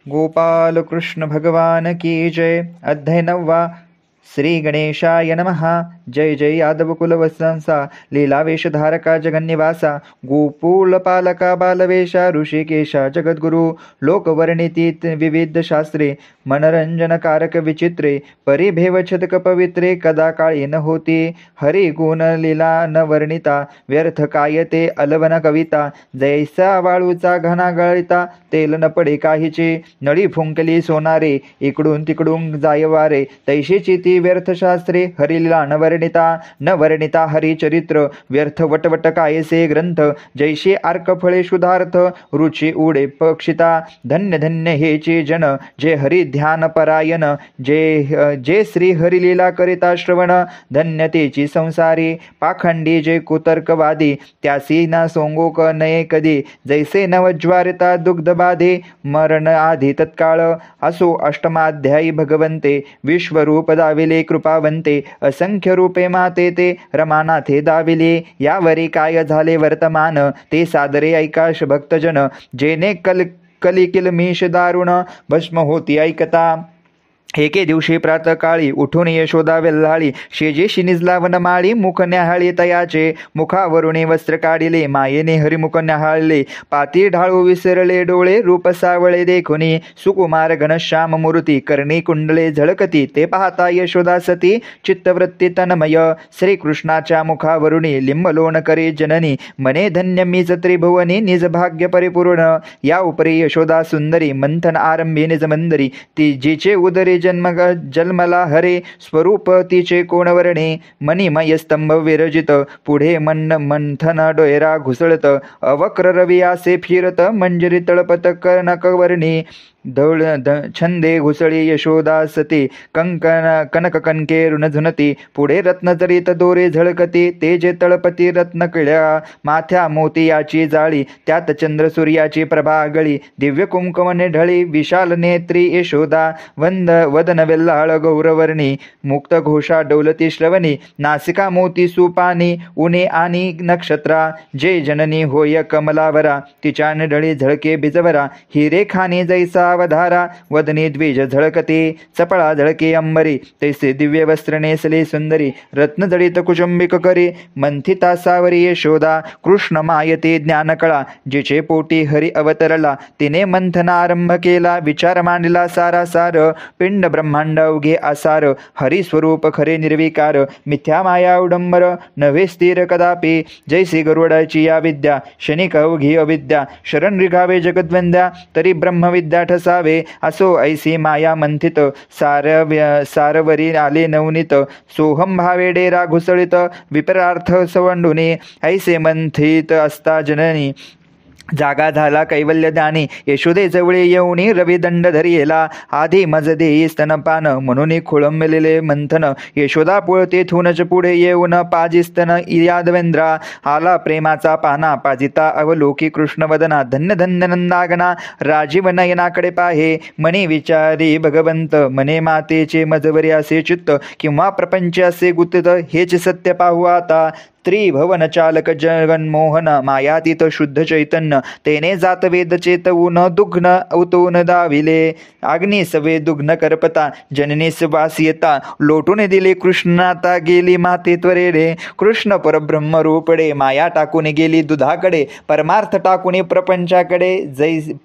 गोपाल कृष्ण भगवान की जय। अध्याय 9 श्री गणेशाय नमः। जय जय यादव कुलवंशा लीला वेशधारका जगन्निवासा गोकुल पालका बालवेशा ऋषिकेशा जगद्गुरु लोकवर्णिती विविध शास्त्रे मनरंजनकारक विचित्रे परिभेव छतक पवित्रे कदा काळी न होती हरि गुण लीला न वर्णिता व्यर्थ कायते अलवन कविता जैसा वाळूचा घना गळिता तेल न पडे काहीचे नळी फुंकली सोनारे इकडून तिकडून जायवारे तैशीची ती व्यर्थ शास्त्रे हरिलीला न वर्णिता हरिचरित्र व्यर्थ वटवट कायसे ग्रंथ जैसे अर्क फळे शुद्धार्थ रुची उडे पक्षिता धन्य धन्य हेचे जन जे हरि ध्यान परायण जे श्री हरिलीला करिता श्रवण धन्य तेची संसारी पाखंडी जे कुतर्कवादी त्यासी ना सोंगोक नये कधी जैसे नवज्वारिता दुग्ध बाधे मरण आधी तत्काळ असो अष्टमाध्यायी भगवंते विश्वरूप दाविले कृपावंते असंख्य रूपे माते ते रमानाथे दाविले यावरी काय झाले वर्तमान ते सादरे ऐकाश भक्तजन जेने कलिकिल मीश दारुण भस्म होती ऐकता एके दिवशी प्रातकाळी उठून यशोदा वेल्हाळी शेजेशी निजला वनमाळी मुख न्याहाळी तयाचे मुखावरुणे वस्त्र काढिले मायेने हरिमुख न्याहाळले पाती ढाळू विसरले डोळे रूप सावळे देखुनी सुकुमार घनश्याम मूर्ती कर्णी कुंडले झळकती ते पाहता यशोदा सती चित्तवृत्ती तन्मय श्रीकृष्णाच्या मुखावरुणी लिंबलोण करे जननी मने धन्य मीच त्रिभुवनी निज भाग्य परिपूर्ण या उपरी यशोदा सुंदरी मंथन आरंभी निज मंदरी ती जिचे उदरी जन्मला हरे स्वरूप तिचे कोण वर्णे मणिमय स्तंभ विरजित पुढे मंथन डोयरा घुसळत अवक्र रवी असे फिरत मंजरी तळपत कनकवर्णी धौळ छंदे घुसळी यशोदा सती कनक कणके ऋणझुनती पुढे रत्नजरीत दोरे झळकती ते जे तळपती रत्न किळ्या माथ्या मोती याची जाळी त्यात चंद्र सूर्याची प्रभा गळी दिव्य कुंकमने ढळी विशाल नेत्री यशोदा वदन वेल्हाळ गौरवर्णी मुक्त घोषा डौलती श्रवणी नासिका मोती सुपानी उने आणि नक्षत्रा जे जननी होय कमलावरा तिच्या ढळी झळके बिजवरा हिरे खानी जैसा वधारा वदनी द्विज झळकते चपळा झळके अंबरी तैसे दिव्य वस्त्र नेसले सुंदरी रत्न जडित कुचुंबिक करी मंथिता सावरी यशोदा कृष्ण मायते ज्ञानकळा जिचे पोटी हरी अवतरला तिने मंथनारंभ केला विचार मांडला सारासार पिंड ब्रह्मांड अवघे आसार हरी स्वरूप खरे निर्विकार मिथ्या माया उडंबर नव्हे स्थिर कदापि जैसी गरुडाची या विद्या क्षणिक अवघी अविद्या शरण रिघावे जगद्वंद्या तरी ब्रह्मविद्या ठसावे असो ऐसी माया मंथित सारवरी आले नवनीत सोहम भावे डेरा घुसळित विपरार्थ सवंडुनी ऐसे मंथित असता जननी जागा झाला कैवल्य दानी यशोदे जवळे येऊनी रविदंड धरियेला आधी मज देई स्तनपान म्हणून खोळंबलेले मंथन यशोदा पुळते थुनच पुढे येऊन पाजिस्तन यादवेंद्रा आला प्रेमाचा पाना पाजिता अवलोकी कृष्णवदना धन्य धन्य नंदागना राजीव नयनाकडे पाहे मने विचारी भगवंत मने मातेचे मजवरी असे चित्त किंवा प्रपंच असे गुप्त हेच सत्य पाहू आता त्रिभवन चालक जगन्मोहन मायातीत शुद्ध चैतन्य तेने जात वेद चेतवून दुग्न अवतून दाविले अग्निस वे दुग्न करपता जननीस वास येता लोटून दिले कृष्णाता गेली माते त्वरेडे कृष्ण परब्रह्म रूपडे माया टाकून गेली दुधाकडे परमार्थ टाकून प्रपंचाकडे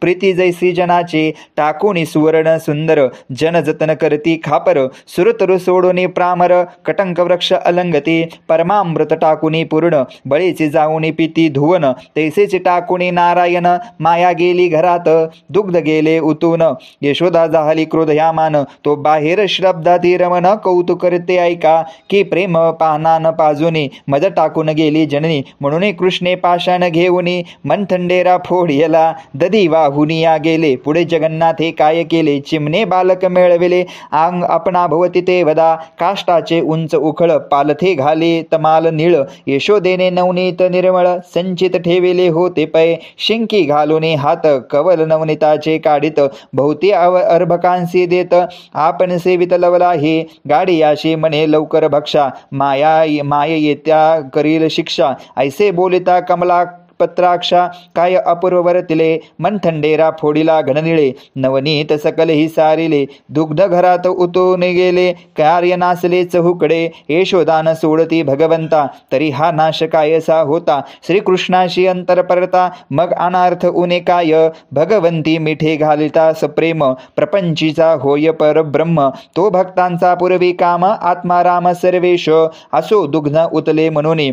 प्रीती जैसी जनाचे टाकून सुवर्ण सुंदर जन जतन करती खापर सुरतरु सोडून प्रामर कटंक वृक्ष अलंगती परमामृत टाकून पूर्ण बळीची जाऊनी पिती धुवन तैसेच टाकुनी नारायण माया गेली घरात दुग्ध गेले उतून यशोदा झाली क्रोधयामान तो बाहेर श्रब्दाती रमण कौतुक करते ऐका की प्रेम पाहनान पाजुनी मज टाकून गेली जननी म्हणून कृष्णे पाषाण घेऊनी मंथंडेरा फोडियला दधी वाहुनी या गेले पुढे जगन्नाथे काय केले चिमणे बालक मिळविले आंग आपणा भवती ते वदा काष्टाचे उंच उखळ पालथे घाले तमाल निळ यशोदेने नवनीत निर्मळ संचित ठेविले होते पै शिंकी घालूने हात कवल नवनीताचे काढित भोवती अर्भकांसी देत आपण सेवित लवला हे गाडी याशी म्हणे लवकर भक्षा माय येत्या करील शिक्षा ऐसे बोलिता कमला पत्राक्षा काय अपूर्व वरतिले, मंथंडेरा फोडिला घननिळे, नवनीत सकलही सारिले, दुग्ध घरात उतून गेले, कार्य नासले चहूकडे, यशोदान सोडती भगवंता, तरी हा नाश कायसा होता, श्रीकृष्णाशी अंतर परता, मग अनार्थ उने काय, भगवंती मिठे घालिता सप्रेम, प्रपंचीचा होय परब्रह्म, तो भक्तांचा पूर्वी काम, आत्माराम सर्वेश, असो दुग्ध उतले म्हणून,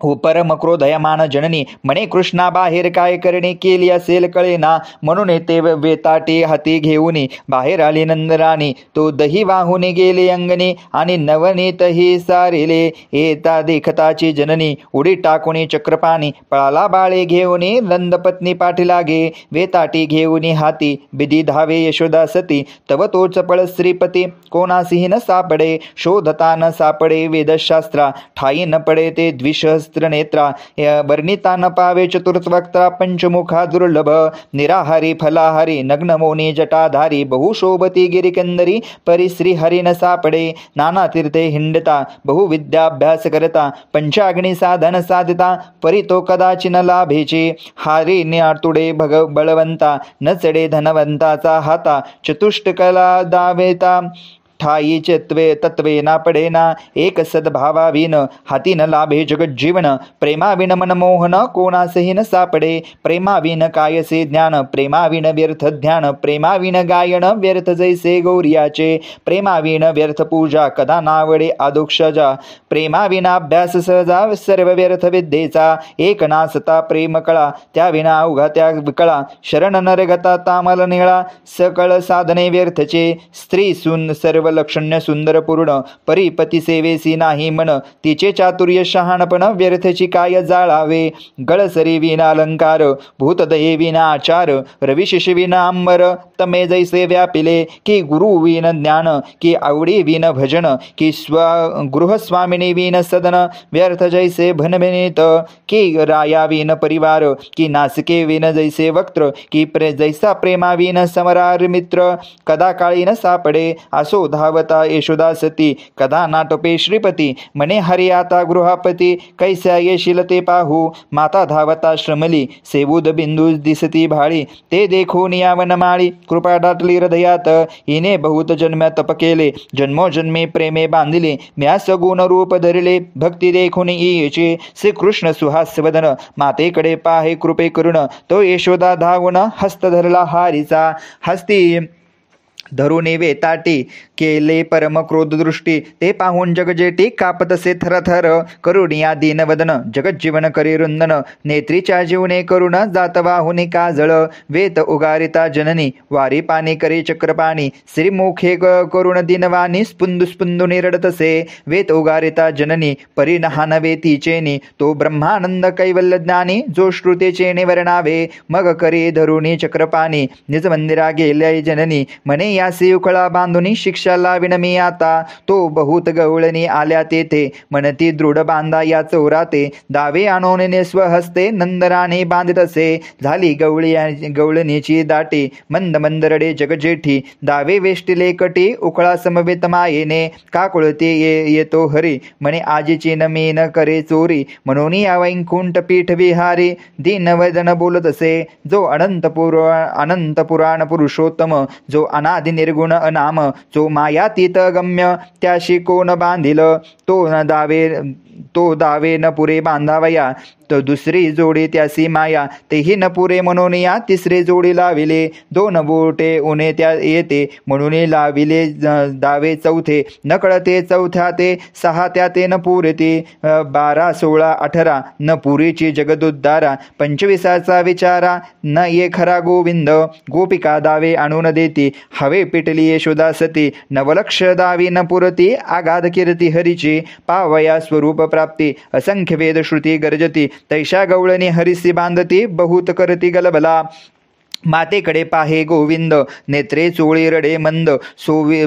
हो परम क्रोधयमान जननी, म्हणे कृष्णा बाहेर काय करणे केली असेल कळेना, म्हणून ते वेताटे हाती घेऊन बाहेर आली नंदराणी, तो दही वाहून गेले अंगणी, आणि नवनीतही सारिले, येता देखताची जननी, उडी टाकून चक्रपाणी, पळाला बाळे घेऊन नंदपत्नी पाठीलागे, वेताटी घेऊन हाती, बिदी धावे यशोदा सती, तव तोच पळ श्रीपती, कोणासीही न सापडे, शोधता न सापडे वेदशास्त्रा, ठाई न पडे ते द्विशहस्त्र नेत्रा, वर्णिता न पावे चतुर्वक्त्रा, पंचमुखा दुर्लभ, निराहारी फलाहारी, नग्न मोनी जटाधारी, बहुशोभती गिरिकंदरी, परिश्री हरी न सापडे, नाना तीर्थे हिंडता, बहुविद्याभ्यास करता, पंचाग्नी साधन साधिता, परी तो कदाचिन लाभेचे, हारी न्यातुडे बळवंता, न चढे धनवंताचा हाता, चतुष्टकला दावेता, ठाई तत्वे ना पडेना, एक सद्भावाविन हाती न लाभे जगज्जीवन, प्रेमाविन मनमोहन कोणासही न सापडे, प्रेमाविन कायसे ज्ञान, प्रेमाविन व्यर्थ ध्यान, प्रेमाविन गायन व्यर्थ जैसे गौरियाचे, प्रेमाविन व्यर्थ पूजा कदा नावडे आदोक्षजा, प्रेमाविना अभ्यास सहजा सर्व व्यर्थ विद्येचा, एक नासता प्रेम कळा, त्याविना अवघा त्या कळा, शरण नरगता तामल निळा, सकळ साधने व्यर्थचे, स्त्री सर्व लक्षण्य सुंदर पूर्ण, परिपती सेवेसी नाही मन, तिचे चातुर्य शहाणपण व्यर्थची काय जाळावे, गळसरी विना अलंकार, भूतदये विना आचार, रविशिष विना अंबर, तमे जैसे व्यापिले, की गुरु विन ज्ञान, की आवडी विन भजन, की गृहस्वामिनी विन सदन, व्यर्थ जैसे भनभिनीत, की राया विन परिवार, की नासिके विन जैसे वक्त्र, की जैसा प्रेमा विन समरार मित्र, कदा काळी न सापडे, असो धावता यशोदा सती, कदा नाटपे श्रीपती, म्हणे हरी आता गृहापती, कैस्या येशील ते पाहू, माता धावता श्रमली, सेबूद बिंदू दिसती भाळी, ते देखून या वनमाळी, कृपा दाटली हृदयात, हिने बहुत जन्म तप केले, जन्मोजन्मी प्रेमे बांधिले, म्यास गुण रूप धरिले, भक्ती देखून येचे, श्रीकृष्ण सुहास्यवदन, मातेकडे पाहे कृपे करुण, तो यशोदा धावून हस्त धरला हारीचा, हस्ती धरुणी वेताटी केले परम क्रोध दृष्टी, ते पाहून जगजेटी कापतसे थरथर, करुणिया दीनवदन, जगज्जीवन करी रुंदन, नेत्रीच्या जीवने करुण जात वाहुनी काजळ, वेत उगारिता जननी, वारी पाणी करी चक्रपाणी, श्रीमुखे करुण दिनवानी, स्पुंदू स्पुंदुनी रडतसे, वेत उगारिता जननी, परिणहान वेतीचेनी, तो ब्रह्मानंद कैवल्य ज्ञानी, जो श्रुतेचेने वर्णावे, मग करी धरुणी चक्रपाणी, निज मंदिरा गेल्या जननी, म्हणे यासी उखळा बांधुनी, शिक्षा लाविन मी आता, तो बहुत गवळणी आल्या तेथे, म्हणती दृढ बांधा या चौराते, दावे आणून स्वहस्ते, नंदराने बांधितसे, झाली गवळणीची दाटी, मंद मंद रडे जगजेठी, दावे वेष्टिले कटी, उखळा समवेत मायेने, का कुळते येतो हरी, म्हणे आजीची नमी न करे चोरी, म्हणून या वैकुंठ पीठ विहारी, दीनवदन बोलतसे, जो अनंत पुराण पुरुषोत्तम, जो अनादि निर्गुण अनाम, जो मायातीत गम्य, त्याशी कोण बांधिल, तो दावे न पुरे बांधावया, तर दुसरी जोडी त्यासी माया, तेही न पुरे म्हणून या तिसरे जोडी लाविले, दोन बोटे उणे त्या येते, म्हणून लाविले दावे चौथे, न कळते चौथ्या ते सहा त्या ते न पुरते, 12, 16, 18 न पुरीची जगदुद्धारा, 25चा विचारा, न ये खरा गोविंद, गोपिका दावे आणून देती, हवे पिटली यशोदा सती, नवलक्ष दावी न पुरती, आगाध कीर्ती हरीची, पावया स्वरूप प्राप्ती, असंख्य वेद श्रुती गर्जती, तैशा गवळणी हरिसी बांधती, बहुत करती गलबला, मातेकडे पाहे गोविंद, नेत्रे चोळी रडे मंद,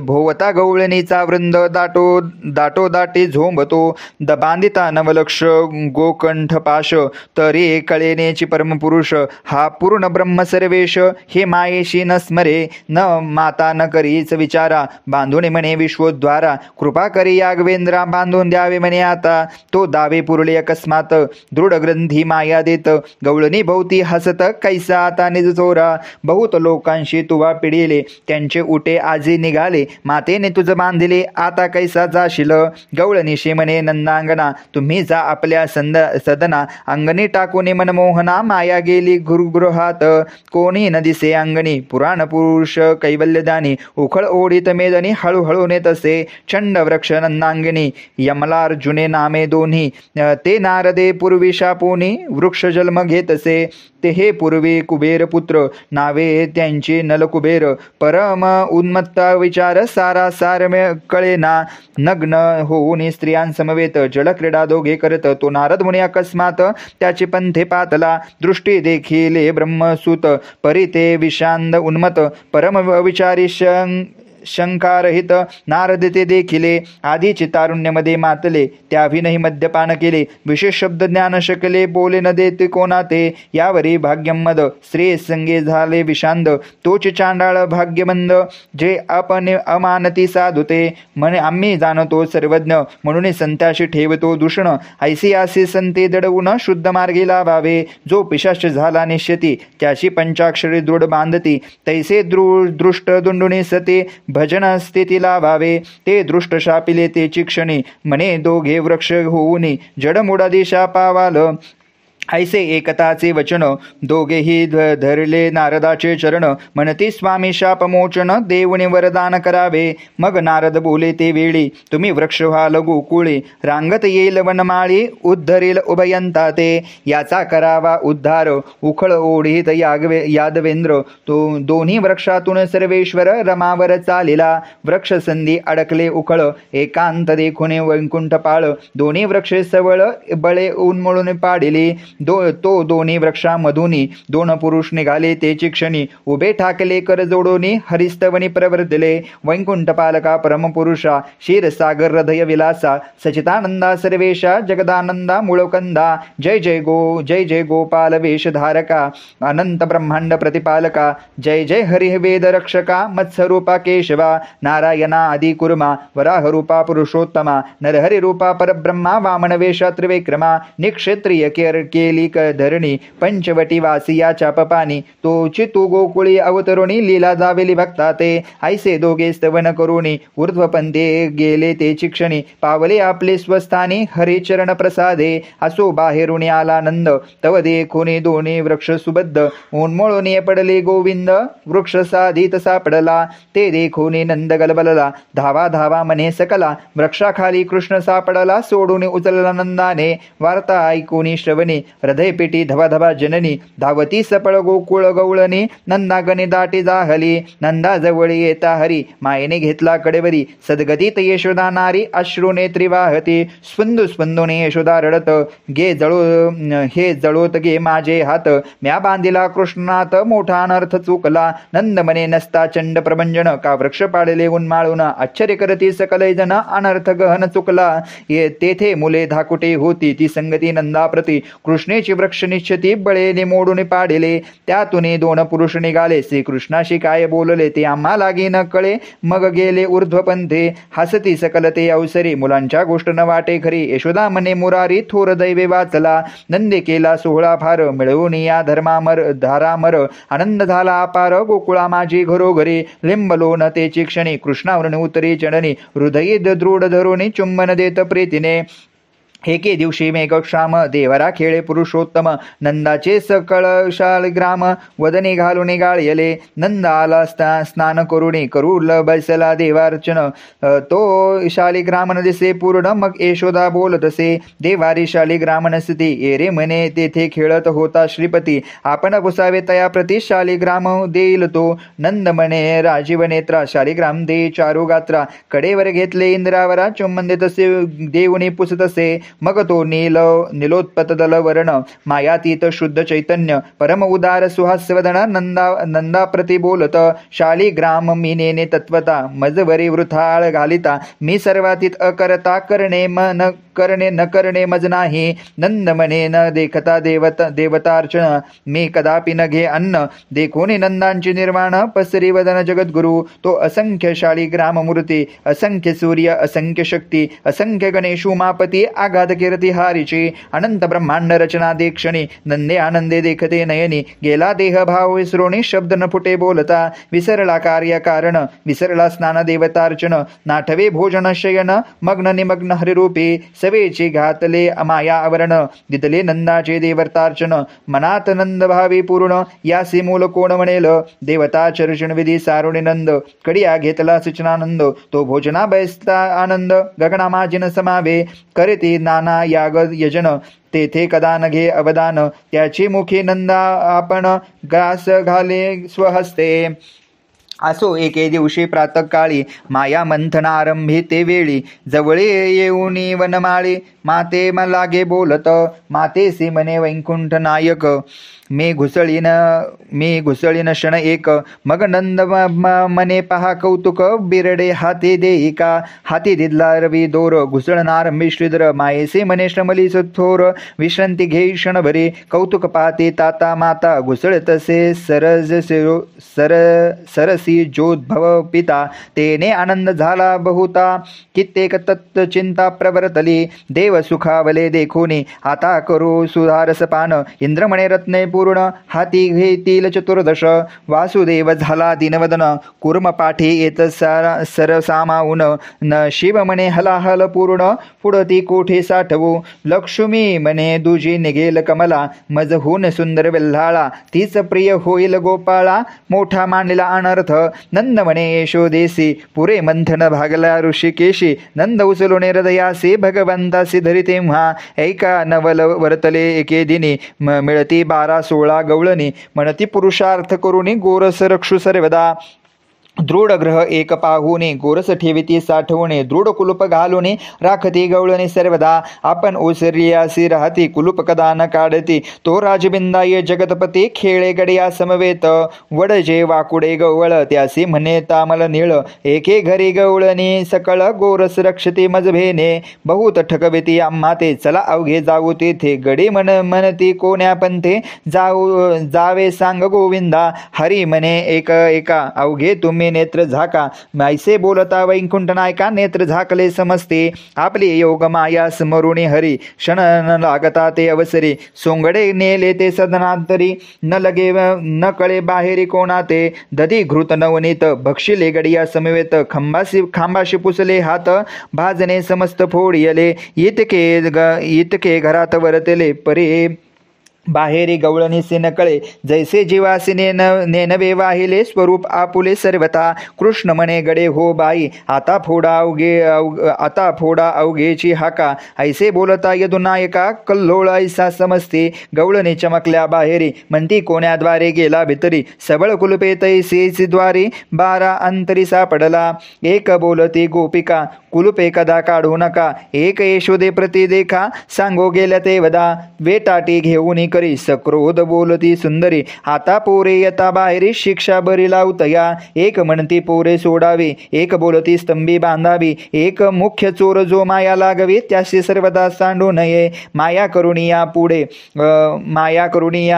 भोवता गवळणीचा वृंद, दाटो दाटे झोंबतो, बांधिता नवलक्ष गोकंठ पाश, तरी कळेनेची परमपुरुष, हा पूर्ण ब्रह्म सर्वेश, हे मायेशी न स्मरे, न माता न करीच विचारा, बांधून म्हणे विश्वद्वारा, कृपा करी यागवेंद्रा, बांधून द्यावे म्हणे आता, तो दावे पुरले अकस्मात, दृढ ग्रंथी माया देत, गवळणी भोवती हसत, कैसा आता निज चोरा, बहुत लोकांशी तुवा पिढिले, त्यांचे उटे आजी निघाले, मातेने तुझ बांधिले, आता कैसा जाशील, गवळणीशी म्हणे नंदांगणा, तुम्ही जा आपल्या सदना, अंगणी टाकून मनमोहना, माया गेली गुरुगृहात, कोणी न दिसे अंगणी, पुराण पुरुष कैवल्यदानी, उखळ ओढीत मेदनी, हळूहळू नेतसे, चंड वृक्ष नंदांगिनी, यमलार्जुने नामे दोन्ही, ते नारदे पूर्वी शापोनी, वृक्ष जन्म घेतसे, ते हे पूर्वी कुबेर पुत्र, नावे त्यांची नलकुबेर, परम उन्मत्ता विचार, सारा सारम्य कळेना, नग्न होऊन स्त्रियांसमवेत, जलक्रीडा दोघे करत, तो नारद मुनी अकस्मात, त्याची पंथे पातला, दृष्टी देखिले ब्रह्मसूत, परिते विषांद उन्मत, परम विचारी शंकारहित, नारद ते देखिले, आधीची तारुण्यामध्ये मातले, त्याविनही मद्यपान केले, विशेष शब्द ज्ञान शकले, बोले न देते कोणा ते, यावरी भाग्यमद, स्त्री संगे झाले विषांद, तोच चांडाळ भाग्यबंद, जे आपण अमानती साधुते, म्हणे आम्ही जाणतो सर्वज्ञ, म्हणून संत्याशी ठेवतो दूषण, ऐसी आसे संते दडवून, शुद्ध मार्गी लावावे, जो पिशाच झाला निश्चिती, त्याची पंचाक्षरी दृढ बांधती, तैसे दृष्ट दुंडुनी सते, भजन स्थिती लावावे, ते दृष्ट शापिले ते चिक्षणी, म्हणे दोघे वृक्ष होऊनी, जडमुडा दिशा पावाल, ऐसे एकताचे वचन, दोघेही धरले नारदाचे चरण, म्हणती स्वामी शापमोचन, देवने वरदान करावे, मग नारद बोले ते वेळी, तुम्ही वृक्ष व्हाल गोकुळे, रांगत येईल वनमाळी, उद्धरेल उभयंता ते, याचा करावा उद्धार, उखळ ओढीत यादवेंद्र, तो दोन्ही वृक्षातून सर्वेश्वर, रमावर चालिला, वृक्ष संधी अडकले उखळ, एकांत देखुने वैकुंठ पाळ, दोन्ही वृक्षे सवळ बळे उन्मळून पाडिले, तो दोन्ही वृक्षामधूनी, दोन पुरुष निघाले तेची क्षणी, उभे ठाकले कर जोडोनी, हरिस्तवनी प्रवर्तले, वैकुंठ पालका परमपुरुषा, क्षीरसागर हृदय विलासा, सचितानंदा सर्वेशा, जगदानंदा मूळकंदा, जय जय गोपाल वेशधारका, अनंत ब्रह्मांड प्रतिपालका, जय जय हरि वेद रक्षका, मत्स्यरूपा केशवा, नारायणा आदि कुर्मा, वराहरूपा पुरुषोत्तमा, नरहरि रूपा परब्रह्मा, वामन वेशा त्रिविक्रमा, निक्षत्रिय केली धरणी, पंचवटी वासिया चापपानी, तोची तू गोकुळी अवतरुणी, लीला जावेली भक्ता ते, ऐसे दोघे स्तवन करुणी, ऊर्ध्वपंथे गेले ते चिक्षणी, पावले आपले स्वस्थानी, हरिचरण प्रसादे, असो बाहेरून आला नंद, तव देखुनी दोन्ही वृक्ष सुबद्ध, उन्मळून पडले गोविंद, वृक्ष साधित सापडला, ते देखुनी नंद गलबलला, धावा धावा मने सकला, वृक्षाखाली कृष्ण सापडला, सोडून उचलला नंदाने, वार्ता ऐकूनी श्रवणी, हृदयपेटी धबाधबा जननी, धावती सपळ गोकुळ गवळणी, नंदागणी दाटी जाहली, नंदाजवळी येता हरी, मायेने घेतला कडेवरी, सद्गतीत यशोदा नारी, अश्रू नेत्री वाहती, स्पंदूने यशोदा रडत, हे जळोत गे माझे हात, म्या बांधिला कृष्णात, मोठा अनर्थ चुकला, नंद मने नसता चंड प्रभंजन, का वृक्ष पाडले उन्माळून, आश्चर्य करती सकल जन, अनर्थ गहन चुकला, तेथे मुले धाकुटे होती, ती संगती नंदाप्रती, कृष्णेची वृक्ष निश्चिती, बळेने मोडून पाडिले, त्यातून दोन पुरुष निघाले, श्रीकृष्णाशी काय बोलले ते आम्हा लागी न कळे, मग गेले ऊर्ध्वपंथे, हसती सकल ते अवसरी, मुलांच्या गोष्ट न वाटे खरी, यशोदा मने मुरारी, थोर दैवे वाचला, नंदे केला सोहळा फार, मिळवून या धारामर, आनंद झाला अपार, गोकुळा माझी घरोघरी, लिंबलो न तेची क्षणी, कृष्णावरून उतरी चढणी, हृदयी दृढ धरुणी, चुंबन देत प्रीतीने, एके दिवशी मेघक्षाम, देवरा खेळे पुरुषोत्तम, नंदाचे सकळ शालिग्राम, वदनी घालून गाळयले, नंद आला स्नान करुणी, करूल बसला देवार्चन, तो शालिग्राम न दिसे पूर्ण, मग यशोदा बोलतसे, देवारी शालिग्राम नसती, एरे म्हणे तेथे खेळत होता श्रीपती, आपण पुसावे तया प्रती, शालिग्राम देईल तो, नंद म्हणे राजीव नेत्रा, शालिग्राम दे चारू गात्रा, कडेवर घेतले इंद्रावरा, चुंबन देतसे देऊनी पुसतसे, मग तो नीलोत्पतदल वर्ण मायातीत शुद्ध चैतन्य परम उदार सुहास्यवदन नंदा प्रति बोलत शालिग्राम मी नेने तत्वता मजवरी वृथाळ घालिता मी सर्वातीत अकरता करणे न करणे मज नाही नंद म्हणे न देखता देवतार्चन मी कदापि न घे अन्न देखोनी नंदांची निर्वाण पसरी वदन जगद्गुरु तो असंख्य शालिग्राम मूर्ती असंख्य सूर्य असंख्य शक्ती असंख्य गणेश उमापती आघात कीर्ती हारीची अनंत ब्रह्मांड रचना देखक्षणी नंदे आनंदे देखते नयनी गेला देह भाव विसरोणी शब्द न फुटे बोलता विसरला कार्य कारण विसरला स्नान देवतार्चन नाठवे भोजन शयन मग्न निमग्न हरिरूपी सवेची घातले अमाया आवरण दिदले नंदाचे देवतार्चन मनात नंद भावी पूर्ण यासी मूल कोण म्हणेल देवता चर्चन विधी सारुणी नंद कडिया घेतला सूचनानंद तो भोजना बैसता आनंद गगनामाजिन समावे करती नाना याग यजन तेथे कदा न घे अवदान त्याची मुखी नंदा आपण ग्रास घाले स्वहस्ते असो एके दिवशी प्रातःकाळी माया मंथनारंभी ते वेळी जवळे येऊनी वनमाळी माते लागे बोलत मातेसी म्हणे वैकुंठ नायक मी घुसळीन क्षण एक मग नंद मने पहा कौतुक बिरडे हाती देईका हाती दिदला रवी दोर घुसळणार मी श्रीधर मायेसे मने श्रमली थोर विश्रांती घेई क्षणभरी कौतुक पाहते ताता माता घुसळ तसे सरसी जोद्भव पिता तेने आनंद झाला बहुता कित्येक तत्त चिंता प्रवर्तली देव सुखावले देखोनी आता करू सुधारसपान इंद्र म्हणे रत्ने पूर्ण हाती घेतील चतुर्दश वासुदेव झाला दिनवदन कुर्म पाठी येत सरसामाऊन न शिव म्हणे हलाहल पूर्ण पुढती कोठे साठवू लक्ष्मी म्हणे दुजी निघेल कमला मजहून सुंदर वेल्हाळा तीच प्रिय होईल गोपाळा मोठा मानलेला अनर्थ नंद म्हणे यशोदेसी पुरे मंथन भागला ऋषिकेशी नंद उचलून हृदयासी भगवंतासी धरी तेव्हा ऐका नवल वर्तले एके दिनी मिळती 12-16 गवळणी म्हणती पुरुषार्थ करुणी गोरस रक्षु सर्वदा दृढ ग्रह एक पाहुणे गोरस ठेविती साठवणे दृढ कुलूप घालुने राखती गवळणे सर्वदा आपण ओसरियासी राहती कुलूप कदा न काढती तो राजबिंदाय जगतपती खेळे गडिया समवेत वडजे वाकुडे गवळ त्यासी म्हणे तामल निळ एके घरी गवळणी सकळ गोरस रक्षती मजभेने बहुत ठकविती आम्हा ते चला अवघे जाऊ तेथे गडी म्हणती कोण्या पंथे जावे सांग गोविंदा हरी म्हणे एका अवघे तुम्ही नेत्र झाका मायसे बोलता वैकुंठ नायका नेत्र झाकले समजते आपली योग माया स्मरुणी हरी क्षण न लागता ते अवसरी सोंगडे नेले ते सदनांतरी न लगे न कळे बाहेरी कोणाते दधी घृत नवनीत भक्षिले गडिया समवेत खांबाशी पुसले हात भाजने समस्त फोडियले इतके घरात वरतले परे बाहेरी गवळणीसे नकळे जैसे जीवासी नेनवे वाहिले स्वरूप आपुले सर्वता कृष्ण म्हणे गडे हो बाई आता फोडा अवघेची हाका ऐसे बोलता यदुनायका कल्लोळ ऐसा समजते गवळणी चमकल्या बाहेरी म्हणती कोण्याद्वारे गेला भितरी सबळ कुलपे तैसेची द्वारी 12 अंतरी सापडला एक बोलती गोपिका कुलुपे कदा काढू नका एक यशोदे प्रति देखा सांगो गेल्या ते वदा वेटाटी घेऊन करी सक्रोध बोलती सुंदरी आता पोरे येता बाहेरी शिक्षा बरी लावतया एक म्हणती पोरे सोडावी एक बोलती स्तंभी बांधावी एक मुख्य चोर जो माया लागवी त्याशी सर्वदा सांडू नये माया करुणिया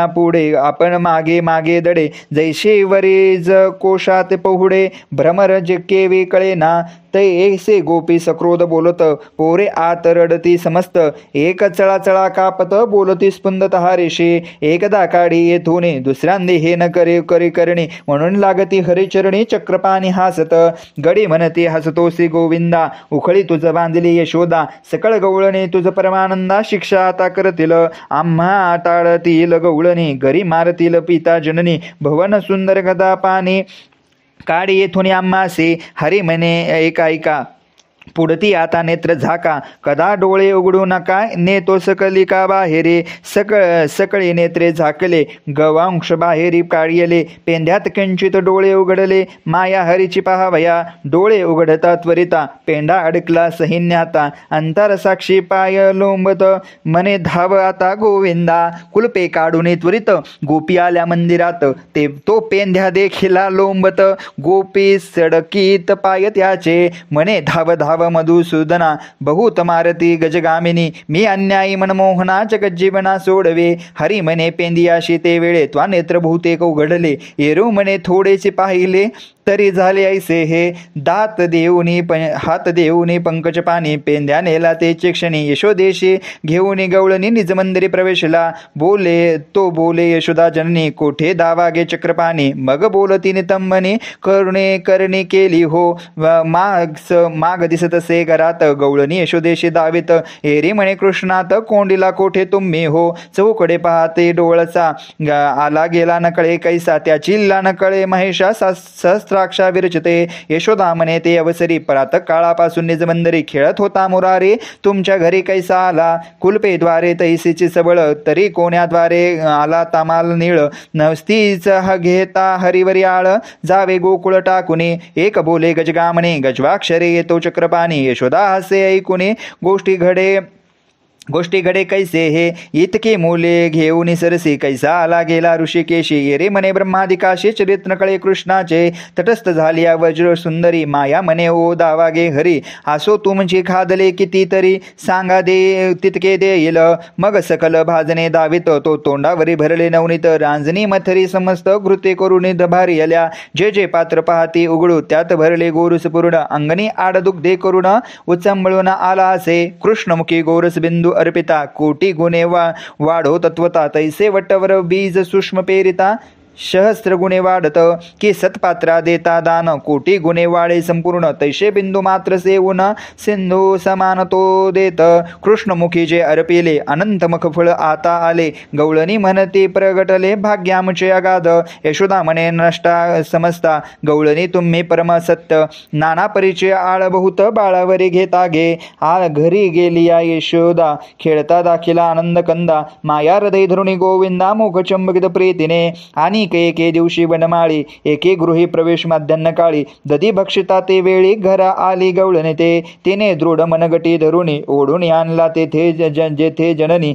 पुढे आपण मागे मागे दडे जैसे वरीज कोशात पहुडे भ्रमर केवी कळे ना तै ऐसे गोपी सक्रोध बोलत पोरे आत रडती समस्त एक चळा कापत बोलती स्पंदत हारेशी एकदा काढी येथून दुसऱ्यांदे हे न करी करणे म्हणून लागती हरिचरणी चक्रपाणी हासत गडी म्हणते हसतोसी गोविंदा उखळी तुझ बांधली यशोदा सकळ गवळणे तुझ परमानंदा शिक्षा आता करतील आम्हा टाळतील गवळणी घरी मारतील पिता जननी भवन सुंदर गदा पाणी काढी येथून आम्हासे हरी म्हणे ऐका पुढती आता नेत्र झाका, कदा डोळे उघडू नका, नेतो सकली का बाहेरे, सकळी नेत्रे झाकले, गवांश बाहेरी काढले, पेंढ्यात किंचित डोळे उघडले, माया हरीची पहावया, डोळे उघडता त्वरिता, पेंढा अडकला सैन्याता, अंतर साक्षी पाय लोंबत, मने धाव आता गोविंदा, कुलपे काढून त्वरित, गोपी आल्या मंदिरात, तो पेंढ्या देखिला लोंबत, गोपी सडकीत पाय त्याचे, म्हणे धाव धाव मधुसूदना, बहुत मारती गजगामिनी, मी अन्यायी मनमोहना जगज्जीवना सोडवे, हरी म्हणे पेंदियाशी ते वेळे, त्वा नेत्र बहुतेक उघडले, येरू म्हणे थोडेसे पाहिले, तरी झाले ऐसे हे, दात देऊनी हात देऊनी पंकज पाणी, पेंद्या नेला तेचे क्षणी, यशोदेशी घेऊन गवळणी निज मंदिरी प्रवेशला, बोले यशोदा जननी, कोठे दावागे चक्रपाणी, मग बोलती नितंबनी, करुणे करणी केली हो, माग दिसतसे घरात, गवळणी यशोदेशी दावित, एरी म्हणे कृष्णात, कोंडीला कोठे तुम्ही हो, चौकडे पाहते डोळसा, आला गेला नकळे कैसा, त्याची लीला नकळे महेशा, सहस्राक्षा विरचते, यशोदा म्हणे ते अवसरी, प्रातः काळापासून निज मंदिरी खेळत होता मुरारी, तुमच्या घरी कैसा आला, कुलपेद्वारे तैसीची सबळ, तरी कोण्याद्वारे आला तामाल नीळ, नवस्तीच घेता हरिवरी आळ, जावे गोकुळ टाकुनी, एक बोले गजगामणे, गजवाक्षरे येतो चक्रपाणी, यशोदा हसे ऐकुनी, गोष्टी घडे कैसे हे, इतके मुले घेऊन सरसी, कैसा आला गेला ऋषिकेशी, येरे म्हणे ब्रह्मादिकाशी, चरित्र नकळे कृष्णाचे, तटस्थ झालिया वज्र सुंदरी, माया म्हणे ओ दावागे हरी, असो तुमची खादले कितीतरी, सांगा दे तितके देईल, मग सकल भाजने दावित, तो तोंडावरी भरले नवनीत, रांजणी मथरी समस्त घृते करून दभारी आल्या, जे पात्र पाहती उघडू, त्यात भरले गोरुस पूर्ण, अंगणी आड दुग्धे करून उचंबळून आला असे, कृष्णमुखी गोरस बिंदू अर्पिता, कोटी गुणे वाढो तत्वता, तैसे वटवर बीज सूक्ष्म पेरिता, सहस्त्र गुणे वाढत, की सत्पात्रा देता दान, कोटी गुणे वाढे संपूर्ण, तैसे बिंदू मात्र सेवून, सिंधू समान तो देत, कृष्णमुखी जे अर्पिले, अनंत मखफळ आता आले, गवळणी म्हणते प्रगटले, भाग्यामचे अगाध, यशोदा म्हणे नष्टा समजता, गवळणी तुम्ही परम सत्य, नाना परिचय आळ बहुत, बाळावरी घेता घे, घरी गेली या यशोदा, खेळता दाखिला आनंद कंदा, माया हृदय धरुणी गोविंदा, मोघ चंबकित प्रीतीने, आणि एके दिवशी वनमाळी, एके गृही प्रवेश माध्यान्न काळी, दधी भक्षिता ते वेळी, घरा आली गवळणी ते, तिने दृढ मनगटी धरुणी, ओढून आणला तेथे जेथे जननी,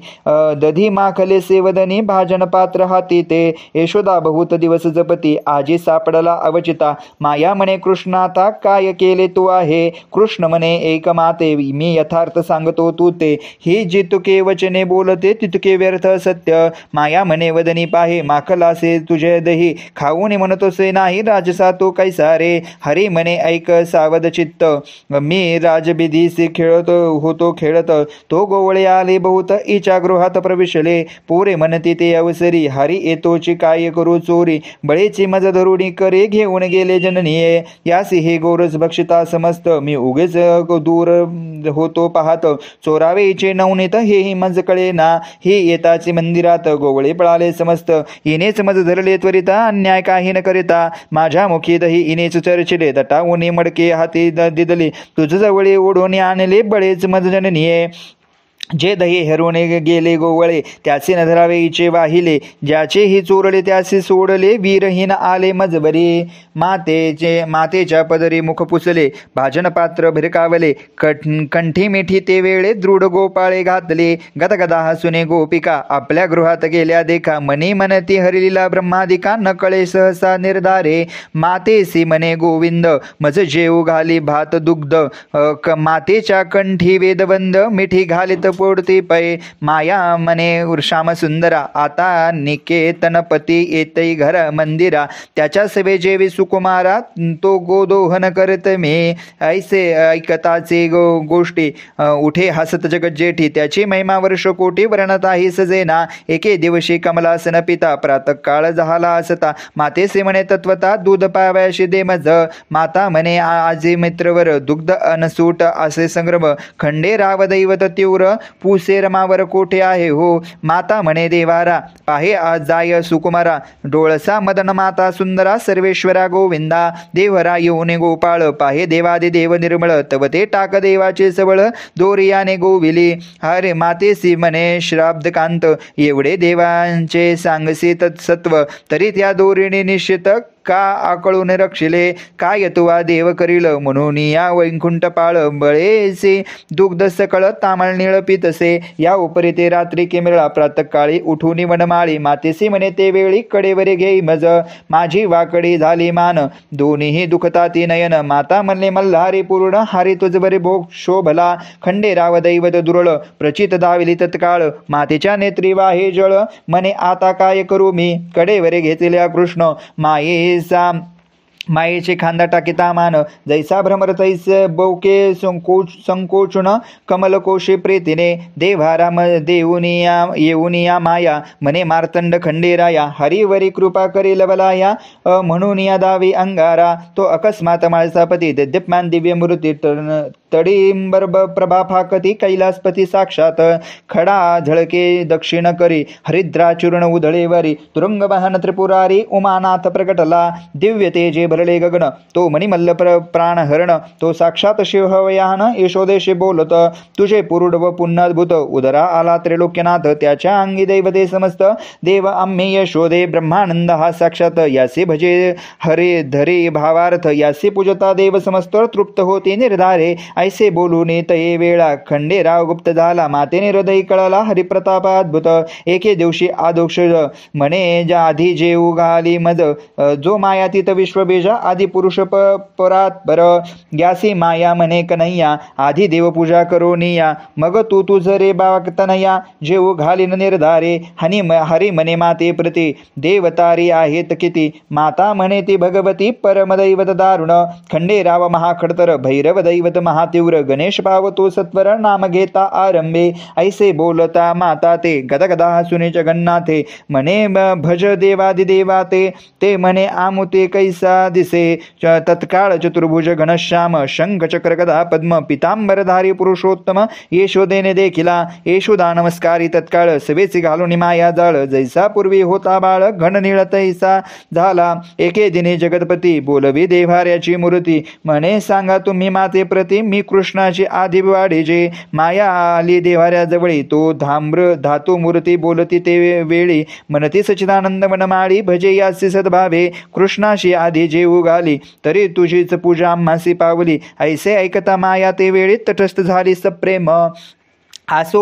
दधी माखले सेवदनी, भाजन पात्र हाती ते, यशोदा बहुत दिवस जपती, आजी सापडला अवचिता, माया म्हणे कृष्णाता, काय केले तू आहे, कृष्ण म्हणे एक माते, मी यथार्थ सांगतो तू ते, ही जितके वचने बोलते तितके व्यर्थ सत्य, माया म्हणे वदनी पाहे, माखलासे तुझे दही, खाऊन म्हणतोसे नाही राजसा तो कैसा रे, हरी म्हणे ऐक सावध चित्त, मी राजबिधीसे खेळत होतो खेळत, तो गोवळे आले बहुत, इच्या गृहात प्रवेशले, पोरे म्हणती ते अवसरी, हरी येतोची काय करू चोरी, बळेची मज धरुणी करे, घेऊन गेले जननीये, यासी हे गोरस भक्षिता समस्त, मी उगेच दूर होतो पाहत, चोरावेचे नवनीत, हेही मज कळे ना, ही येताची मंदिरात, गोवळे पळाले समस्त, हिनेच मज धरले त्वरिता, अन्याय काही न करिता, माझ्या मुखी दही इनेच चर्चिले, तटावून मडके हाती दिदले, तुझ जवळे ओढून आणले, बळेच मज जननीये, जे दही हरवणे गेले गोवळे, त्याचे न धरावे इचे वाहिले, ज्याचे ही चोरले त्याचे सोडले, वीरहीन आले मजबरी, मातेच्या पदरी मुख पुसले, भाजन पात्र भिरकावले, कंठी मिठी ते वेळे, दृढ गोपाळे घातले, गदगदा हसुने गोपिका, आपल्या गृहात गेल्या देखा, मनी मनती हरिलीला ब्रह्मादिका, नकळे सहसा निर्धारे, मातेसी म्हणे गोविंद, मज जेऊ घाली भात दुग्ध, मातेच्या कंठी वेदबंद, मिठी घालित पोडती पै, माया म्हणे श्याम सुंदरा, आता निकेतनपती येतई घर मंदिरा, त्याच्या सेवे जेवी सुकुमारा, तो गोदोहन करत मी, ऐसे ऐकताचे गोष्टी, उठे हसत जगत जेठी, त्याची महिमा वर्ष कोटी, वर्णताही सजेना, एके दिवशी कमलासन पिता, प्रातः काळ झाला असता, मातेसे म्हणे तत्वता, दूध पाव्याशी दे मज, माता म्हणे आजी मित्रवर, दुग्ध अनसूट असे संग्रम, खंडे राव दैवत तीव्र, पुसे रमावर कोठे आहे हो. माता म्हणे देवारा, पाहे आज जाय सुकुमारा. डोळसा मदन माता सुंदरा, सर्वेश्वरा गोविंदा. देवरा येऊने गोपाळ, पाहे देवादि देव निर्मळ. तव ते टाक देवाचे सबळ, दोरियाने गोविली. हरे मातेसी म्हणे श्राब्दकांत, एवढे देवांचे सांगसी तत्सत्व. तरी त्या दोरीने निश्चित का आकळून रक्षिले. काय तुवा देव करील, म्हणून या वैकुंठ पाळ. बळेसे दुग्ध सकळ, तामळ निळ पितसे. या उपरी ते रात्री केमिळा, प्रातकाळी उठून वनमाळी. मातेसी म्हणे ते वेळी, कडेवरे घेई मज. माझी वाकडी झाली मान, दोन्ही दुखताती नयन. माता म्हणले मल्हारी पूर्ण, हारी तुझ बरे भोग शोभला. खंडेराव दैवत दुरळ, प्रचित दाविली तत्काळ. मातेच्या नेत्री वाहे जळ, म्हणे आता काय करू मी. कडेवरे घेतल्या कृष्ण, मायेचे खांदा टाकिता मान. जैसा भ्रमर तैस बौके संकोचुन, कमलकोशे प्रीतीने. देवाराम येऊनिया माया, म्हणे मार्तंड खंडेराया. हरिवरी कृपा करी लवलाया, म्हणून या दावी अंगारा. तो अकस्मात माळसापती, दिद्यमान दिव्य मूर्ती. तडींबर प्रभा फाकती, कैलासपती साक्षात. खडा झळके दक्षिण करी, हरिद्रा चूर्ण उधळेवरी. तुरुंग वाहन त्रिपुरारी, उमानाथ प्रकटला. दिव्य तेजे भरले गगन, तो मणिमल्ल प्राणहरण. तो साक्षात शिवहवयान, यशोदेशी बोलत. तुझे पुरुड व पुन्हाद्भुत. उदरा आला त्रैलोक्यनाथ, त्याच्या अंगी दैवते समस्त. देव आम्ही यशोदे, ब्रह्मानंद हा साक्षात. यासी भजे हरे धरे भावार्थ, यासी पूजता देव समस्त. तृप्त होते निर्धारे, ऐसे बोलून तये वेळा. खंडेराव गुप्त झाला, मातेने हृदय कळला. हरिप्रताप अद्भुत, एके दिवशी आदोक्ष म्हणे आधी जेऊ घाली मज. जो मायातीत विश्वबीजा, आदी पुरुष परात बर. ग्यासी माया म्हणे कन्हैया, आधी देवपूजा करोनिया. मग तू तुझ रे बावतनया, जेऊ घालीन निर्धारे. हरी म्हणे माते प्रती, देवतारी आहेत किती. माता म्हणे ती भगवती, परमदैवत दारुण. खंडेराव महाखडतर, भैरव दैवत महातीव्र. गणेश पावतो सत्वर, नाम घेता आरंभे. ऐसे बोलता माता ते, गदगदा हसुने जगन्नाथे. म्हणे भज देवादिदेवा ते म्हणे आमुते कैसा दिसे. तत्काळ चतुर्भुज घनश्याम, शंख चक्र गदा पद्म. पितांबरधारी पुरुषोत्तम, यशोदेने देखिला. यशोदा नमस्कारी तत्काळ, सवेची घालून माया जाळ. जैसा पूर्वी होता बाळ, घन निळ तैसा झाला. एके दिनी जगतपती, बोलवी देवाऱ्याची मूर्ती. म्हणे सांगा तुम्ही माते प्रती, मी कृष्णाची आधी वाढीजे. माया आली देवाऱ्याजवळी, तो धातू मूर्ती बोलती ते वेळी. म्हणती सच्चिदानंद वनमाळी, भजे यासी सद्भावे. कृष्णाशी आधी जेऊ घाली, तरी तुझीच पूजा आम्हासी पावली. ऐसे ऐकता माया ते वेळी, तटस्थ झाली सप्रेम. आसो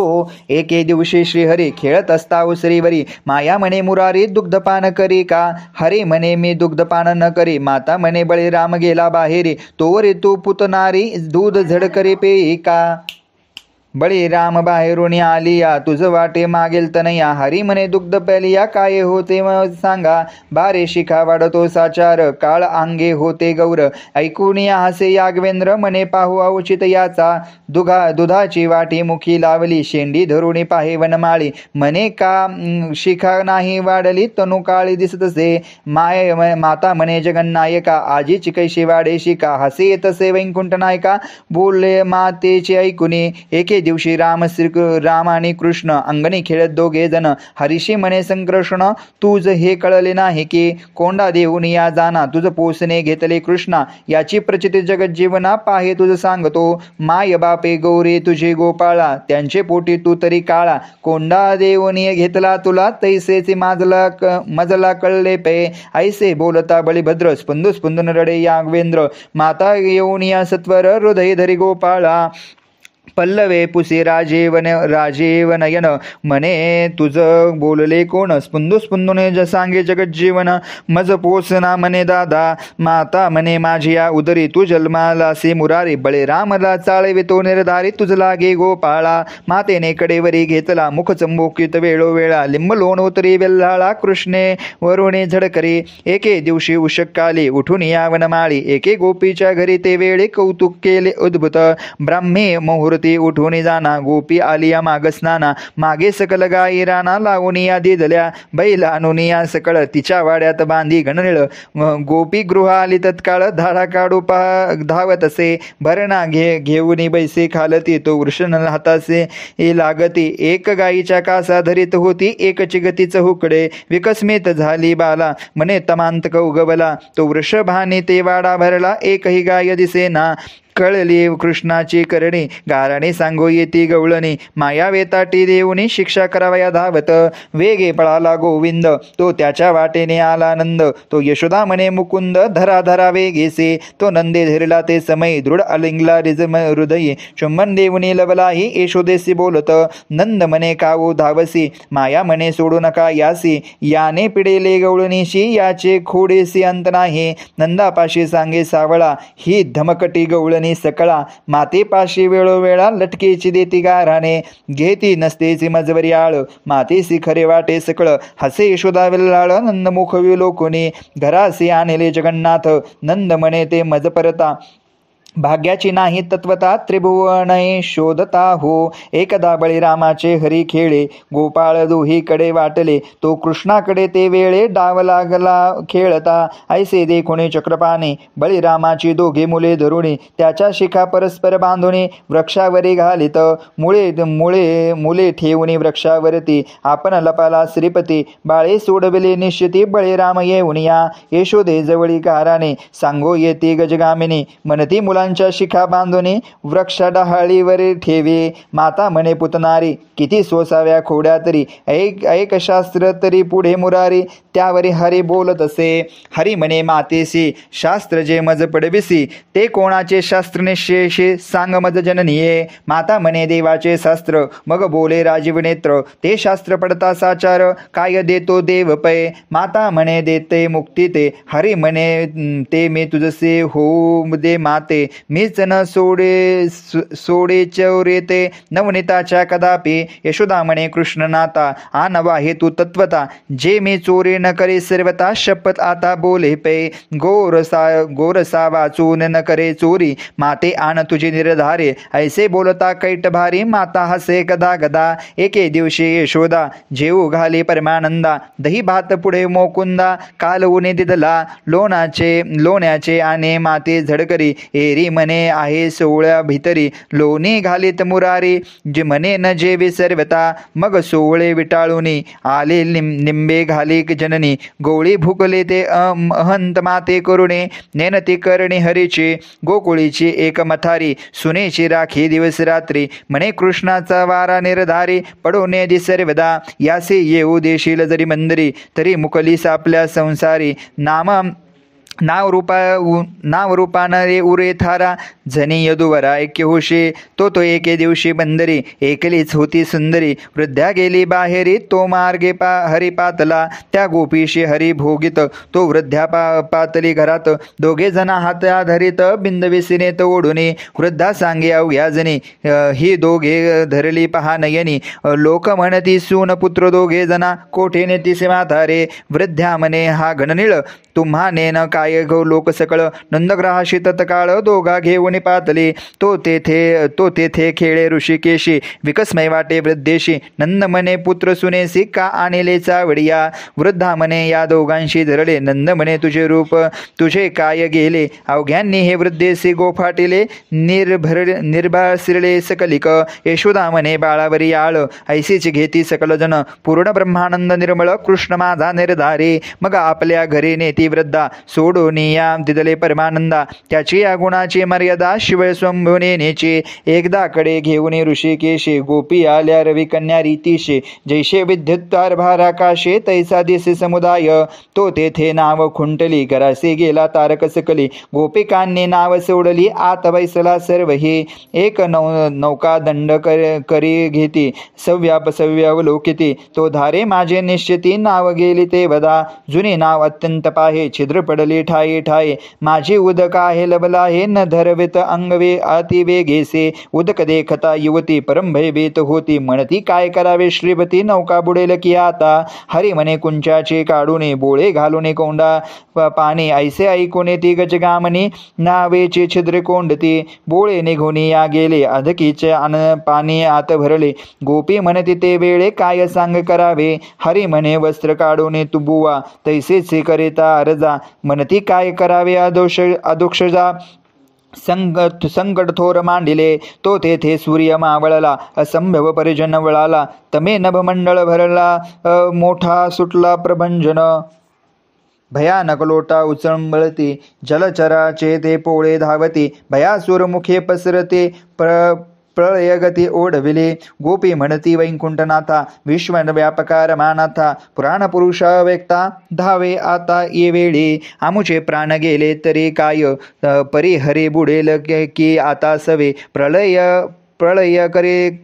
एके दिवशी श्रीहरी, खेळत असता उसरीवरी. माया म्हणे मुरारी, दुग्धपान करी का. हरी म्हणे मी दुग्धपान न करी. माता म्हणे बळीराम गेला बाहेरी, तोवरी तू पुतनारी, दूध झडकरी पेई का. बळीराम बाहेरून आलिया, तुझ वाटे मागेल तनया. हरी म्हणे दुग्ध प्यालिया, काय होते सांगा. बारे शिखा वाढतो साचार, काळ अंगे होते गौर. ऐकून या हसे यागवेंद्र, म्हणे पाहू औचित याचा. दुधाची वाटी मुखी लावली, शेंडी धरुणी पाहे वनमाळी. म्हणे का शिखा नाही वाढली, तनु काळी दिसतसे. माता म्हणे जगन्नायका, आजीची कैशी वाढे शिका. हसे येतसे वैकुंठ नायका, बोलले मातेचे ऐकुनी. एके दिवशी राम आणि कृष्ण अंगणी खेळत दोघे जण. हरीशी म्हणे संकृष्ण, तुझ हे कळले नाही की. कोंडा देऊन या जाना, तुझ पोसने घेतले कृष्णा. याची प्रचिती जगत जीवना, पाहे तुझ सांगतो. माय बापे गौरी तुझे गोपाळा, त्यांचे पोटी तू तरी काळा. कोंडा देऊन घेतला तुला, तैसेचे मजला कळले पे. ऐसे बोलता बळीभद्र, स्पंदू स्पंदून रडे यागवेंद्र. माता येऊन या सत्वर, हृदय धरी गोपाळा. पल्लवे पुसे राजेव नयन, म्हणे तुझ बोलले कोण. स्पंदू स्पंदूने सांगे जगत जीवन, मज पोसना म्हणे दादा. माता म्हणे माझी या उदरी, तू जन्मालासी मुरारी. बळीरामला चाळवे तो निर्धारी, तुझ लागे गोपाळा. मातेने कडेवरी घेतला, मुख चंबोकित वेळोवेळा. लिंब लोण उतरी वेल्हाळा, कृष्णे वरुणे झडकरी. एके दिवशी उषकाली, उठून या वनमाळी. एके गोपीच्या घरी ते वेळी, कौतुक केले अद्भुत. ब्राह्मे मुहूर्त प्रती उठून जाना, गोपी आलिया मागस्नाना, मागे सकल गाई राना, लावून या दिदल्या बैल आणून या सकळ, तिच्या वाड्यात बांधी घननिळ, गोपी गृह आली तत्काळ, धाडा काढू धावत असे, भरणा घेऊन बैसे खालती, तो वृषण हातासे लागती, एक गाईच्या कासा धरीत होती, एक चिगतीच हुकडे, विकस्मित झाली बाला, मने तमांतक उगवला, तो वृषभाने ते वाडा भरला, एकही गाय दिसेना, कळली कृष्णाची करणी, गाराने सांगो येती गवळणी, माया वेताटी देऊनी, शिक्षा करावया धावत, वेगे पळाला गोविंद, तो त्याच्या वाटेने आला नंद, तो यशोदा म्हणे मुकुंद, धरा धरा वेगेसे, तो नंदे धरला ते समय, दृढ अलिंगला हृदयी, चुंबन देऊनी लवलाही, यशोदेसी बोलत, नंद म्हणे कावो धावसी, माया म्हणे सोडू नका यासी, याने पिडेले गवळणीशी, याचे खोडेसी अंत नाही, नंदापाशी सांगे सावळा, ही धमकटी गवळणी सकळा, मातेपाशी वेळोवेळा लटकेची देती गाराने, घेती नसतेची मजवरी आळ, मातेसी खरे वाटे सकळ, हसे यशोदा विल्लाळ, नंदमुख विलोकुनी, घरासी आणले जगन्नाथ, नंद म्हणे ते मज परता, भाग्याची नाही तत्वता, त्रिभुवने शोधता हो, एकदा बळीरामाचे हरी खेळे, गोपाळ दोहीकडे वाटले, तो कृष्णाकडे ते वेळे, डाव लागला खेळता, ऐसे देखुणे चक्रपाणी, बळीरामाची दोघे मुले धरुणी, त्याच्या शिखा परस्पर बांधुनी, वृक्षावरी घालित, मुले ठेवून वृक्षावरती, आपण लपाला श्रीपती, बाळे सोडविले निश्चिती, बळीराम येऊन या, यशोदे जवळी गाराने, सांगो येते गजगामिनी, म्हणती मुलांच्या शिखा बांधुनी, वृक्ष डहाळीवर ठेवे, माता म्हणे पुतनारी, किती सोसाव्या खोड्या तरी, ऐक शास्त्र तरी पुढे मुरारी, त्यावरी हरी बोलत असे, हरी म्हणे मातेसी, शास्त्र जे मज पडविसी, ते कोणाचे शास्त्र निश्चयशी, सांग मज जननीये, माता म्हणे देवाचे शास्त्र, मग बोले राजीव नेत्र, ते शास्त्र पडता साचार, काय देतो देव पै, माता म्हणे देते मुक्ती ते, हरी म्हणे ते मी तुझसे होऊ दे माते, मीच न सोडे चौरे ते, नवनीताच्या कदापि, यशोदा म्हणे कृष्णनाथा, आनवा हेतू तत्वता, जे मी चोरी न करे सर्वता, शपथ आता बोले पै, गोरसा वाचून न करे चोरी, माते आण तुझे निर्धारे, ऐसे बोलता कैट भारी, माता हसे गदा गदा, एके दिवशी यशोदा जेऊ घाली परमानंदा, दही भात पुढे मोकुंदा, काल उने दिदला लोण्याचे आणि माते झडकरी, एरी म्हणे आहे सोहळ्या भितरी, लोणी घालीत मुरारी, जे म्हणे न जेवी सर्वता, मग सोहळे विटाळुनी, आले निंबे घाली जननी, गोळी भुकले ते अहंत माते करुणे, नेनती करणी हरीची, गोकुळीची एक मथारी, सुनेची राखी दिवस रात्री, म्हणे कृष्णाचा वारा निर्धारी, पडोने दि सर्वदा, यासे येऊ देशील जरी मंदरी, तरी मुकलीस आपल्या संसारी, नाव रूपान रे उरे थारा, झनी यदुवरा ऐक्य होशी, तो एके दिवशी बंदरी, एकलीच होती सुंदरी, वृद्ध्या गेली बाहेरी, तो मार्गे हरी पातला, त्या गोपीशी हरी भोगित, तो वृद्ध्या पातली घरात, दोघे जण हात धरीत, बिंदविसिनेत ओढुनी, वृद्धा सांगे अवघ्या जणी, ही दोघे धरली पहा नयनी, लोक म्हणती सून पुत्र दोघे जना, कोठे नेतीसे म्हातारे, वृद्ध्या म्हणे हा घननिळ, तुम्हा नेन काय गो लोक सकळ, नंदग्रहाशी तत्काळ, दोघा घेऊन पातली, तो तेथे खेळे ऋषिकेशी, विकस्मय वाटे वृद्धेशी, नंद म्हणे पुत्र सुनेसी, का आणले चावडिया, वृद्धा म्हणे या दोघांशी धरले, नंद म्हणे तुझे रूप तुझे काय गेले, अवघ्यांनी हे वृद्धेसी गोफाटिले, निर्भासिरले सकलिक, यशोदा म्हणे बाळावरी आळ, ऐसीच घेती सकल जन, पूर्ण ब्रह्मानंद निर्मळ, कृष्ण माझा निर्धारी, मग आपल्या घरी नेती वृद्धा, सोडून या दिदले परमानंदा, त्याची या गुणाची मर्यादा, शिवय स्वंभुने नेची, एकदा कडे घेऊन ऋषिकेशी, गोपी आल्या रवी कन्या रीतीशी, जैसे विद्युत्तार भाराकाशे, तैसा दिसे समुदाय, तो तेथे नाव खुंटली, घरासे गेला तारक सकली, गोपिकांनी नाव सोडली, आत बैसला सर्वही, एक नौका दंड करी घेती, सव्यावलोकिती, तो धारे माझे निश्चिती, नाव गेली ते वदा, जुने नाव अत्यंत पाहे, छिद्र पडले ठाये ठाये माझी उदक आहे लबला हे न धरवित अंगवे अति वेगेसे उदक देखता युवती परम भयभीत होती म्हणती काय करावे श्रीपती नौका बुडेल की आता हरी म्हणे कुंचाचे काढूने बोळे घालूने कोंडा पाणी ऐसे ऐकूने ती गजगामनी नावेचे छिद्र कोंडती बोळे निघून या गेले अधकीचे पाणी आत भरले गोपी म्हणती ते वेळे काय सांग करावे हरी म्हणे वस्त्र काढूने तू बुवा तैसेच करिता अर्जा म्हणती काय करावे अदोक्षजा संकट थोर मांडिले तो तेथे सूर्य मावळला असंभव परिजन वळाला तमे नभमंडळ भरला मोठा सुटला प्रभंजन भयानक लोटा उचंबळती जलचराचे ते पोळे धावती भयासुर मुखे पसरते प्रळयगती ओढविले गोपी म्हणती वैकुंठनाथा विश्वव्यापका रमानाथा पुराणपुरुष व्यक्ता धावे आता ये वेळी आमुचे प्राण गेले तरी काय परिहरे बुडेल की आता सवे प्रळय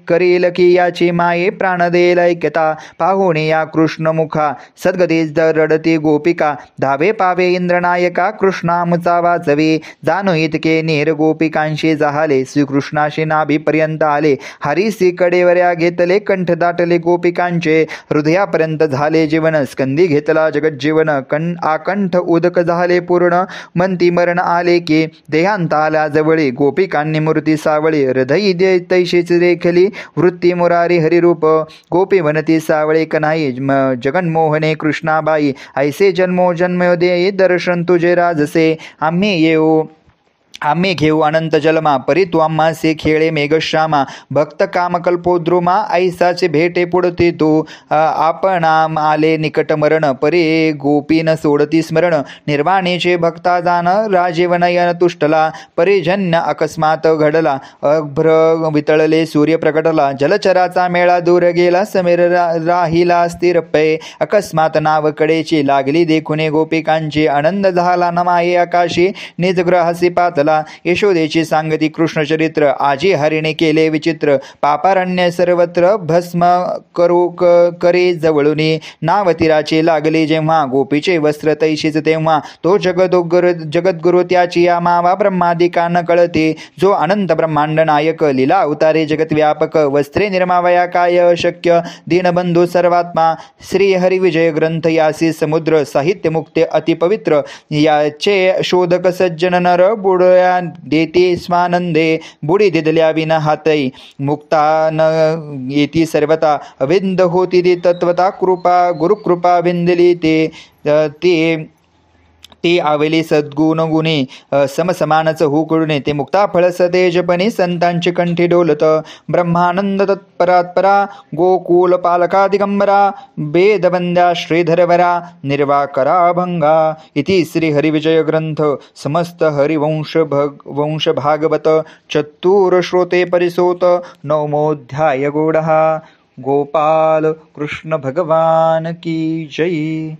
करेल की याची माये प्राण देईल ऐक्यता पाहुणे या कृष्ण मुखा सद्गतीच रडती गोपिका धावे पावे इंद्रनायका कृष्णामुचा वाचवे जाणू इतके नेर गोपिकांशी जाहले श्रीकृष्णाशी नाभीपर्यंत आले हरिसी कडेवऱ्या घेतले कंठ दाटले गोपिकांचे हृदयापर्यंत झाले जीवन स्कंदी घेतला जगज्जीवन आकंठ उदक झाले पूर्ण मंती मरण आले की देहांत आल्या जवळी गोपिकांनी मूर्ती सावळी हृदयी दे तैशीच देखली वृत्ती मुरारी हरिरूप गोपी म्हणती सावळे कन्हाई जगन्मोहने कृष्णाबाई ऐसे जन्मो जन्मोदयी दर्शन तुझे राजसे आम्ही घेऊ अनंत जलमा परी तू आम्हासे खेळे मेघश्यामा भक्त कामकल्पोद्रुमा ऐसाचे भेटे पुढते तू आपण आले निकट मरण परी गोपीन सोडती स्मरण निर्वाणीचे भक्ता जाण राजीवनयन तुष्टला परिजन्य अकस्मात घडला अभ्र वितळले सूर्य प्रकटला जलचराचा मेळा दूर गेला समीर राहिला स्थिर पै अकस्मात नावकडेची लागली देखुने गोपिकांची आनंद झाला नमाये आकाशी निजग्रहासी पातला यशोदेची सांगती कृष्णचरित्र आजी हरिणे केले विचित्र पापारण्य सर्वत्र भस्म करे जवळुनी नावतीराचे लागले जेव्हा गोपीचे वस्त्र तैशीच तेव्हा तो जगद्गुरु त्याची या मावा ब्रह्मादिकांना कळते जो अनंत ब्रह्मांड नायक लीला अवतारे जगत व्यापक वस्त्रे निर्मावया काय शक्य दीनबंधू सर्वात्मा श्री हरी विजय ग्रंथ यासी समुद्र साहित्य मुक्ते अतिपवित्र याचे शोधक सज्जन नर बुडया देते स्वानंदे बुडी दिदल्या विना हातई मुक्ता न येती सर्वता अविंद होती ती तत्वता कृपा गुरुकृपा विंदली ते आवेली सद्गुण गुणी समसमानच हुकुडणे ते मुक्ता फळ सतेजपणे संतांची कंठी डोलत ब्रह्मानंद तत्परात्परा गोकुल पालका दिगंबरा वेदवंद्या श्रीधरवरा निर्वाकरा भंगा इति श्री हरिविजय ग्रंथ समस्त हरिवंश भागवत चतुर श्रोते परिसोत नवमोऽध्याय गूढः गोपाल कृष्ण भगवान की जय।